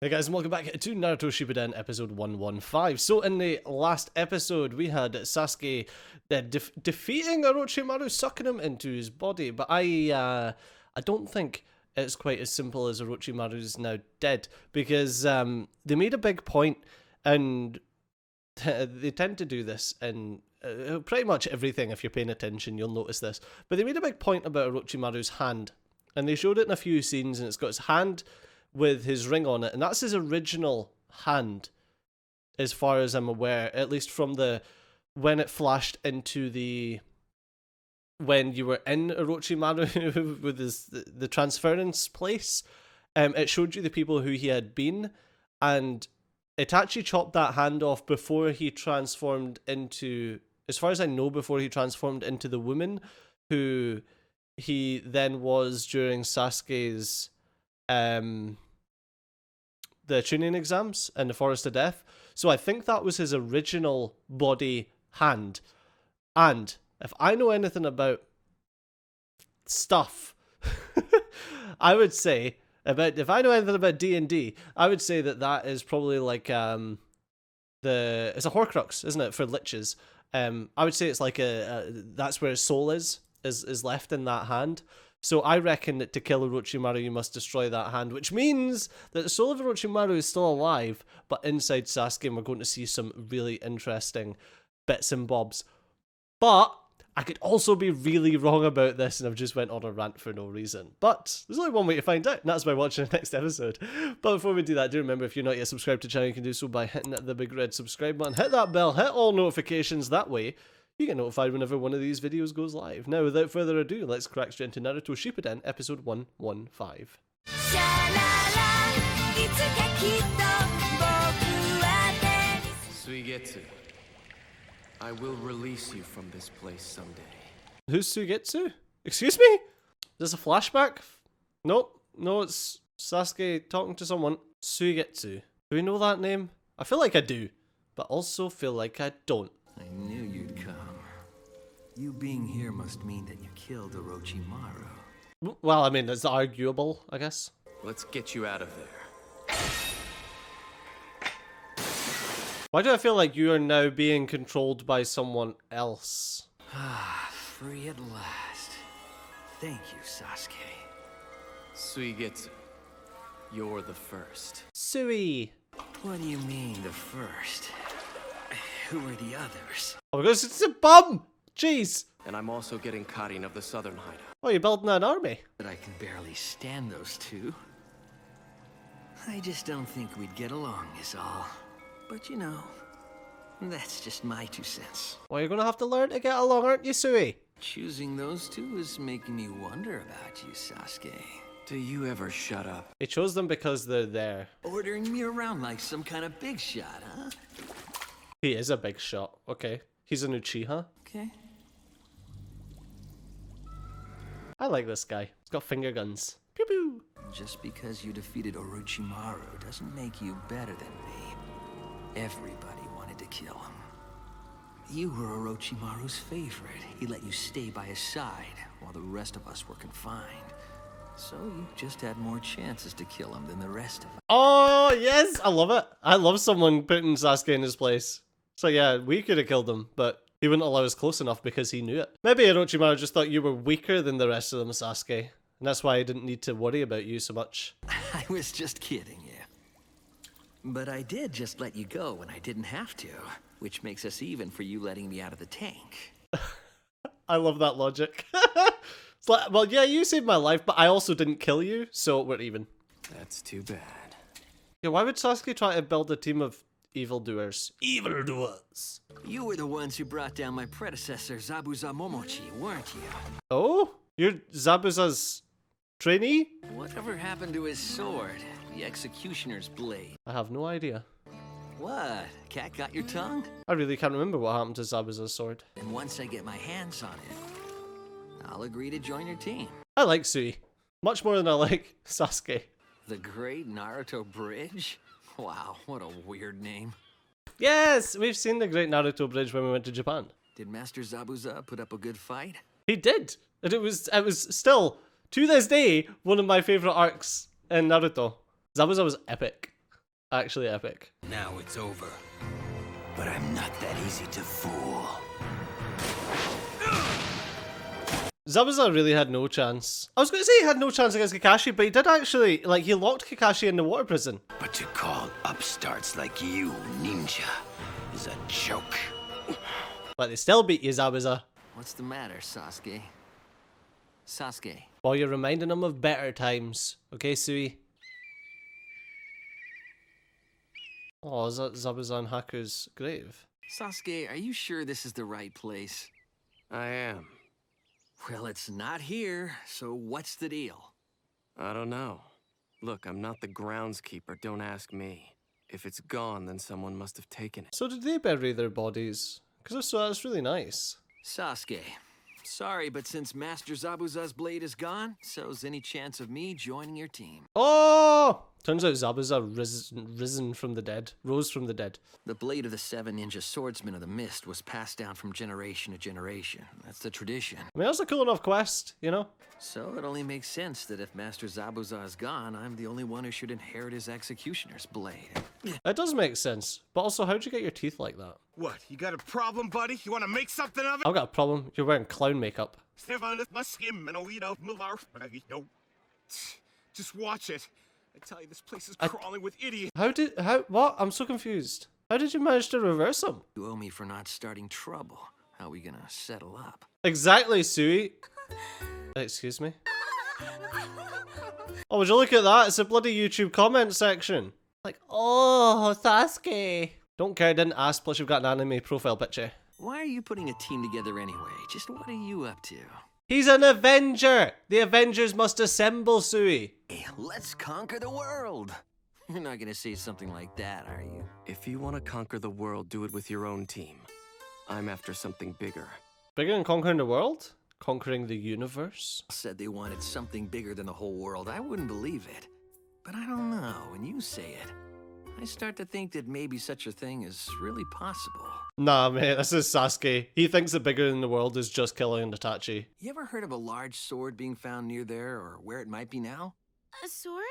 Hey guys, and welcome back to Naruto Shippuden episode 115. So in the last episode, we had Sasuke defeating Orochimaru, sucking him into his body. But I don't think it's quite as simple as Orochimaru's now dead, because they made a big point, and they tend to do this in pretty much everything. If you're paying attention, you'll notice this. But they made a big point about Orochimaru's hand, and they showed it in a few scenes, and it's got his hand with his ring on it, and that's his original hand, as far as I'm aware, at least from the when it flashed into the when you were in Orochimaru with the transference place. It showed you the people who he had been, and it actually chopped that hand off before he transformed into, as far as I know, before he transformed into the woman who he then was during Sasuke's the tuning exams in the Forest of Death. So I think that was his original body hand. And if I know anything about stuff, I would say if I know anything about D&D, I would say that is probably like it's a Horcrux, isn't it, for liches? I would say it's like that's where his soul is left in that hand. So I reckon that to kill Orochimaru, you must destroy that hand, which means that the soul of Orochimaru is still alive, but inside Sasuke, and we're going to see some really interesting bits and bobs. But I could also be really wrong about this, and I've just went on a rant for no reason. But there's only one way to find out, and that's by watching the next episode. But before we do that, do remember, if you're not yet subscribed to the channel, you can do so by hitting the big red subscribe button, hit that bell, hit all notifications. That way you get notified whenever one of these videos goes live. Now, without further ado, let's crack straight into Naruto Shippuden, episode 115. Suigetsu, I will release you from this place someday. Who's Suigetsu? Excuse me? Is this a flashback? Nope. No, it's Sasuke talking to someone. Suigetsu. Do we know that name? I feel like I do, but also feel like I don't. I knew you'd come. You being here must mean that you killed Orochimaru. Well, I mean, it's arguable, I guess. Let's get you out of there. Why do I feel like you are now being controlled by someone else? Ah, free at last. Thank you, Sasuke. Suigetsu, you're the first. Sui. What do you mean, the first? Who are the others? Oh my gosh, it's a bum! Jeez. And I'm also getting Karin of the Southern Hideout. Oh, you're building an army. But I can barely stand those two. I just don't think we'd get along is all. But you know, that's just my 2 cents. Well, you're gonna have to learn to get along, aren't you, Sui? Choosing those two is making me wonder about you, Sasuke. Do you ever shut up? He chose them because they're there. Ordering me around like some kind of big shot, huh? He is a big shot. Okay. He's an Uchiha. Okay. I like this guy. He's got finger guns. Pew pew. Just because you defeated Orochimaru doesn't make you better than me. Everybody wanted to kill him. You were Orochimaru's favorite. He let you stay by his side while the rest of us were confined. So you just had more chances to kill him than the rest of us. Oh, yes! I love it. I love someone putting Sasuke in his place. So yeah, we could have killed him, but he wouldn't allow us close enough because he knew it. Maybe Orochimaru just thought you were weaker than the rest of them, Sasuke. And that's why he didn't need to worry about you so much. I was just kidding, yeah. But I did just let you go when I didn't have to, which makes us even for you letting me out of the tank. I love that logic. It's like, well, yeah, you saved my life, but I also didn't kill you, so we're even. That's too bad. Yeah, why would Sasuke try to build a team of evildoers? Evildoers. You were the ones who brought down my predecessor, Zabuza Momochi, weren't you? Oh? You're Zabuza's trainee? Whatever happened to his sword? The executioner's blade? I have no idea. What? Cat got your tongue? I really can't remember what happened to Zabuza's sword. And once I get my hands on it, I'll agree to join your team. I like Sui. Much more than I like Sasuke. The Great Naruto Bridge? Wow, what a weird name. Yes! We've seen the Great Naruto Bridge when we went to Japan. Did Master Zabuza put up a good fight? He did! And it was still, to this day, one of my favourite arcs in Naruto. Zabuza was epic. Actually epic. Now it's over. But I'm not that easy to fool. Zabuza really had no chance. I was going to say he had no chance against Kakashi, but he did actually, like, he locked Kakashi in the water prison. But to call upstarts like you ninja is a joke. But they still beat you, Zabuza. What's the matter, Sasuke? Sasuke. While you're reminding them of better times. Okay, Sui? Oh, is that Zabuza and Haku's grave? Sasuke, are you sure this is the right place? I am. Well, it's not here, so what's the deal? I don't know. Look, I'm not the groundskeeper, don't ask me. If it's gone, then someone must have taken it. So did they bury their bodies? Because if so, that's really nice. Sasuke, sorry, but since Master Zabuza's blade is gone, so's any chance of me joining your team. Oh! Turns out Zabuza risen from the dead. Rose from the dead. The blade of the 7 ninja swordsmen of the mist was passed down from generation to generation. That's the tradition. I mean, that's a cool enough quest, you know? So it only makes sense that if Master Zabuza is gone, I'm the only one who should inherit his executioner's blade. It does make sense. But also, how'd you get your teeth like that? What, you got a problem, buddy? You want to make something of it? I've got a problem. You're wearing clown makeup. Just watch it. I tell you, this place is I- crawling with idiots. What? I'm so confused. How did you manage to reverse them? You owe me for not starting trouble. How are we gonna settle up? Exactly, Sui. Excuse me? Oh, would you look at that? It's a bloody YouTube comment section. Like, oh, Sasuke. Don't care, didn't ask, plus you've got an anime profile picture. Why are you putting a team together anyway? Just what are you up to? He's an Avenger! The Avengers must assemble, Sui. Hey, let's conquer the world! You're not gonna say something like that, are you? If you want to conquer the world, do it with your own team. I'm after something bigger. Bigger than conquering the world? Conquering the universe? Said they wanted something bigger than the whole world. I wouldn't believe it. But I don't know, when you say it, I start to think that maybe such a thing is really possible. Nah, mate, this is Sasuke. He thinks that bigger than the world is just killing Itachi. You ever heard of a large sword being found near there, or where it might be now? A sword?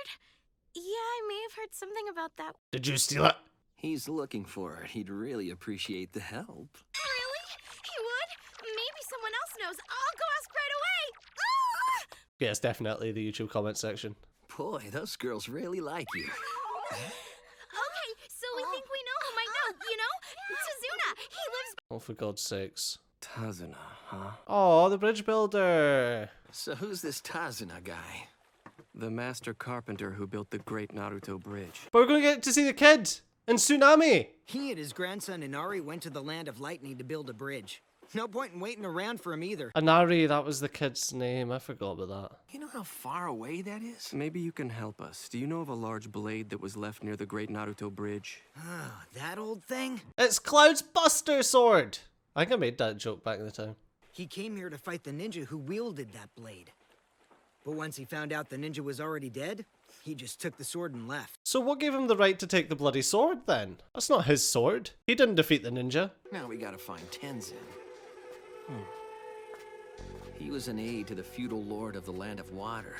Yeah, I may have heard something about that. Did you steal it? He's looking for it. He'd really appreciate the help. Really? He would? Maybe someone else knows. I'll go ask right away. Ah! Yeah, it's definitely the YouTube comment section. Boy, those girls really like you. Okay, so we think we know who might know, you know? Tazuna, he lives... Oh, for God's sakes. Tazuna, huh? Oh, the bridge builder. So who's this Tazuna guy? The master carpenter who built the great Naruto bridge. But we're going to get to see the kid in Tsunami. He and his grandson Inari went to the Land of Lightning to build a bridge. No point in waiting around for him either. Inari, that was the kid's name. I forgot about that. You know how far away that is? Maybe you can help us. Do you know of a large blade that was left near the great Naruto bridge? Ah, that old thing? It's Cloud's Buster Sword. I think I made that joke back in the time. He came here to fight the ninja who wielded that blade. But once he found out the ninja was already dead, he just took the sword and left. So what gave him the right to take the bloody sword then? That's not his sword. He didn't defeat the ninja. Now we gotta find Tenzin. He was an aide to the feudal lord of the Land of Water.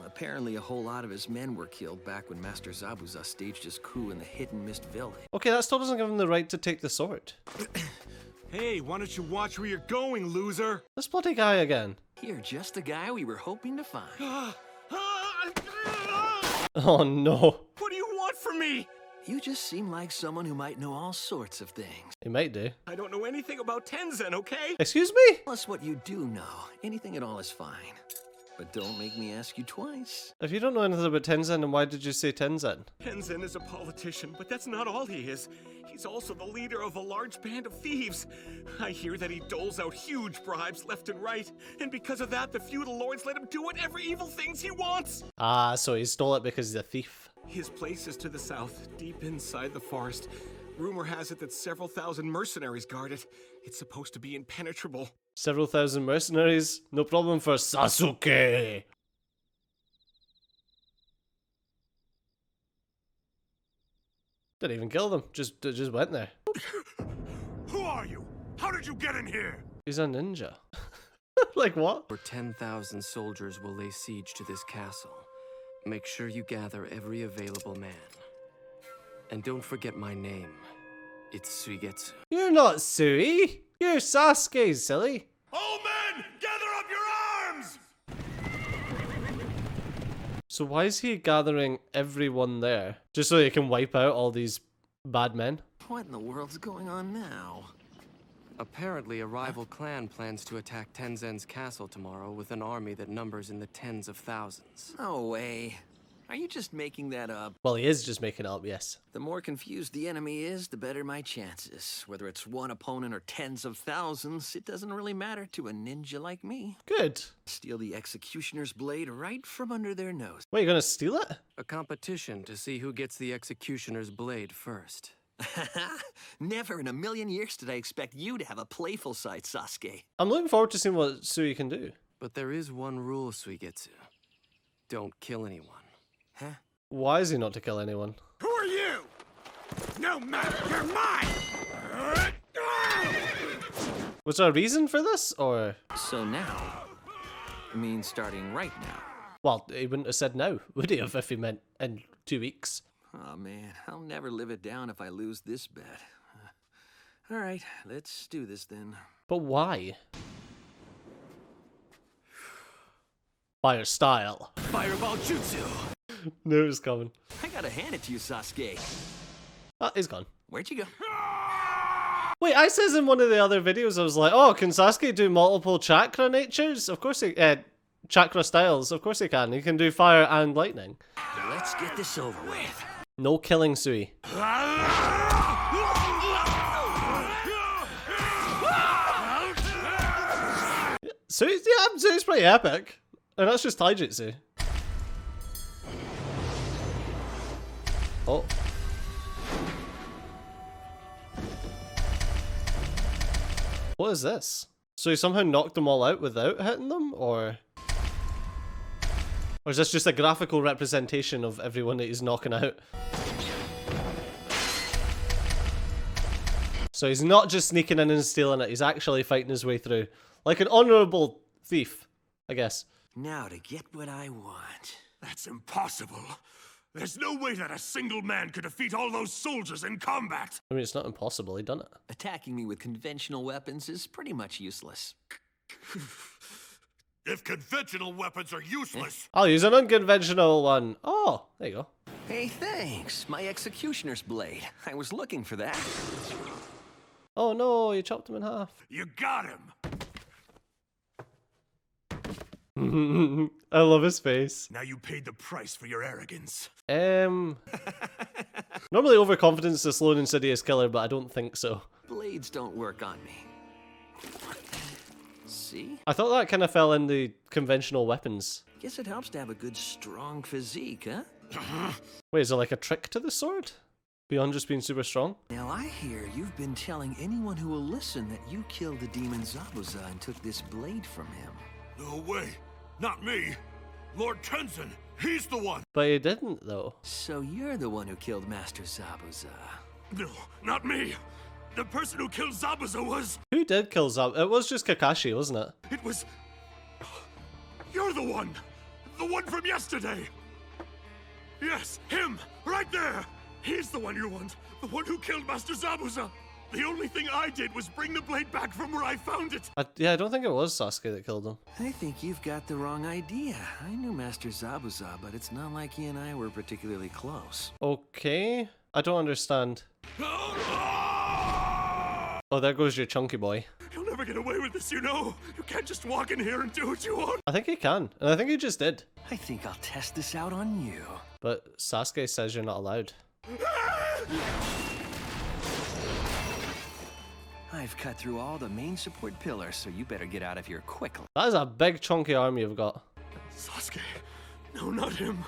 Apparently a whole lot of his men were killed back when Master Zabuza staged his coup in the Hidden Mist Village. Okay, that still doesn't give him the right to take the sword. Hey, why don't you watch where you're going, loser? This bloody guy again. You're just the guy we were hoping to find. Oh no. What do you want from me? You just seem like someone who might know all sorts of things. He might do. I don't know anything about Tenzin, okay? Excuse me? Tell us what you do know. Anything at all is fine. But don't make me ask you twice. If you don't know anything about Tenzin, then why did you say Tenzin? Tenzin is a politician, but that's not all he is. He's also the leader of a large band of thieves. I hear that he doles out huge bribes left and right, and because of that, the feudal lords let him do whatever evil things he wants. Ah, so he stole it because he's a thief. His place is to the south, deep inside the forest. Rumor has it that several thousand mercenaries guard it. It's supposed to be impenetrable. Several thousand mercenaries? No problem for Sasuke. Didn't even kill them. Just went there. Who are you? How did you get in here? He's a ninja. Like what? Over 10,000 soldiers will lay siege to this castle. Make sure you gather every available man. And don't forget my name. It's Suigetsu. You're not Sui. You're Sasuke, silly. All men, gather up your arms! So why is he gathering everyone there? Just so he can wipe out all these bad men? What in the world's going on now? Apparently, a rival clan plans to attack Tenzen's castle tomorrow with an army that numbers in the tens of thousands. No way. Are you just making that up? Well, he is just making it up, yes. The more confused the enemy is, the better my chances. Whether it's one opponent or tens of thousands, it doesn't really matter to a ninja like me. Good. Steal the executioner's blade right from under their nose. Wait, you're gonna steal it? A competition to see who gets the executioner's blade first. Never in a million years did I expect you to have a playful side, Sasuke. I'm looking forward to seeing what Sui can do. But there is one rule, Suigetsu. Don't kill anyone. Huh? Why is he not to kill anyone? Who are you? No matter, you're mine! Was there a reason for this, or...? So now, I mean starting right now. Well, he wouldn't have said now, would he have, if he meant in 2 weeks? Oh man, I'll never live it down if I lose this bet. All right, let's do this then. But why? Fire style. Fireball jutsu! Knew it was coming. I gotta hand it to you, Sasuke. Ah, he's gone. Where'd you go? Wait, I says in one of the other videos, I was like, oh, can Sasuke do multiple chakra natures? Of course he... chakra styles, of course he can. He can do fire and lightning. Let's get this over with. No killing Sui. Sui's pretty epic. And that's just taijutsu. Oh. What is this? So he somehow knocked them all out without hitting them, or is this just a graphical representation of everyone that he's knocking out? So he's not just sneaking in and stealing it, he's actually fighting his way through. Like an honorable thief, I guess. Now to get what I want. That's impossible. There's no way that a single man could defeat all those soldiers in combat. I mean, it's not impossible, he done it. Attacking me with conventional weapons is pretty much useless. If conventional weapons are useless... I'll use an unconventional one. Oh, there you go. Hey, thanks. My executioner's blade. I was looking for that. Oh no, you chopped him in half. You got him! I love his face. Now you paid the price for your arrogance. Normally overconfidence is a slow and insidious killer, but I don't think so. Blades don't work on me. See? I thought that kind of fell in the conventional weapons. Guess it helps to have a good, strong physique, huh? Wait, is there like a trick to the sword? Beyond just being super strong? Now I hear you've been telling anyone who will listen that you killed the demon Zabuza and took this blade from him. No way. Not me. Lord Tenzen. He's the one. But he didn't, though. So you're the one who killed Master Zabuza. No, not me. The person who killed Zabuza was... Who did kill Zabuza? It was just Kakashi, wasn't it? It was... You're the one. The one from yesterday. Yes, him. Right there. He's the one you want. The one who killed Master Zabuza. The only thing I did was bring the blade back from where I found it. Yeah, I don't think it was Sasuke that killed him. I think you've got the wrong idea. I knew Master Zabuza, but it's not like he and I were particularly close. Okay. I don't understand. Oh, there goes your chunky boy. You'll never get away with this, you know. You can't just walk in here and do what you want. I think he can. And I think he just did. I think I'll test this out on you. But Sasuke says you're not allowed. I've cut through all the main support pillars, so you better get out of here quickly. That is a big chunky arm you've got. Sasuke. No, not him.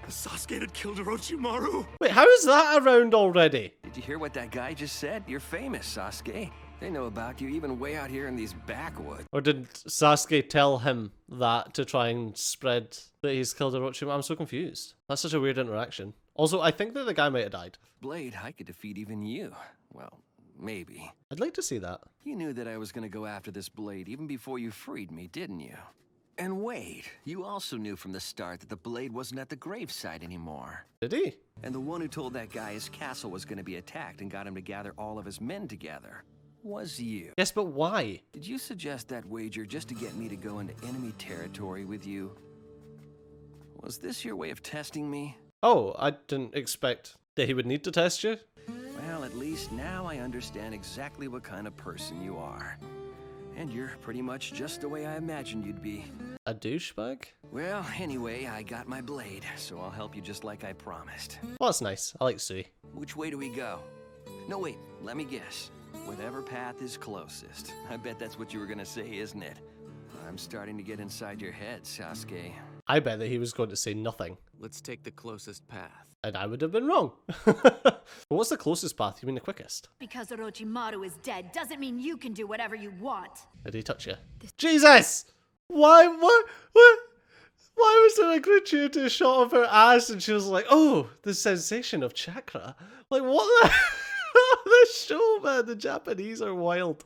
The Sasuke that killed Orochimaru. Wait, how is that around already? Did you hear what that guy just said? You're famous, Sasuke. They know about you even way out here in these backwoods. Or did Sasuke tell him that to try and spread that he's killed Orochimaru? I'm so confused. That's such a weird interaction. Also, I think that the guy might have died. Blade, I could defeat even you. Well, maybe. I'd like to see that. You knew that I was gonna go after this blade even before you freed me, didn't you? And wait, you also knew from the start that the blade wasn't at the gravesite anymore. Did he? And the one who told that guy his castle was going to be attacked and got him to gather all of his men together was you. Yes, but why? Did you suggest that wager just to get me to go into enemy territory with you? Was this your way of testing me? Oh, I didn't expect that he would need to test you. Well, at least now I understand exactly what kind of person you are. And you're pretty much just the way I imagined you'd be. A douchebag? Well, anyway, I got my blade, so I'll help you just like I promised. Well, that's nice. I like Sui. Which way do we go? No, wait, let me guess. Whatever path is closest. I bet that's what you were gonna say, isn't it? I'm starting to get inside your head, Sasuke. I bet that he was going to say nothing. Let's take the closest path. And I would have been wrong. But what's the closest path? You mean the quickest? Because Orochimaru is dead doesn't mean you can do whatever you want. Did he touch you? Jesus! Why? What? Why was there a gratuitous shot of her ass and she was like, oh, the sensation of chakra? Like, what the? This show, man, the Japanese are wild.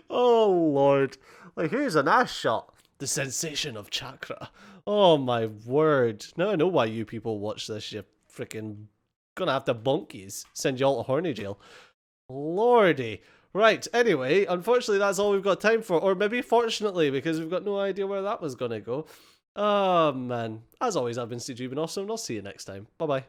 Oh, Lord. Like, here's an ass shot. The sensation of chakra. Oh, my word. Now I know why you people watch this. You're freaking gonna have to bonk yous. Send you all to horny jail. Lordy. Right, anyway, unfortunately that's all we've got time for. Or maybe fortunately, because we've got no idea where that was gonna go. Oh, man. As always, I've been Steve, and awesome, and I'll see you next time. Bye-bye.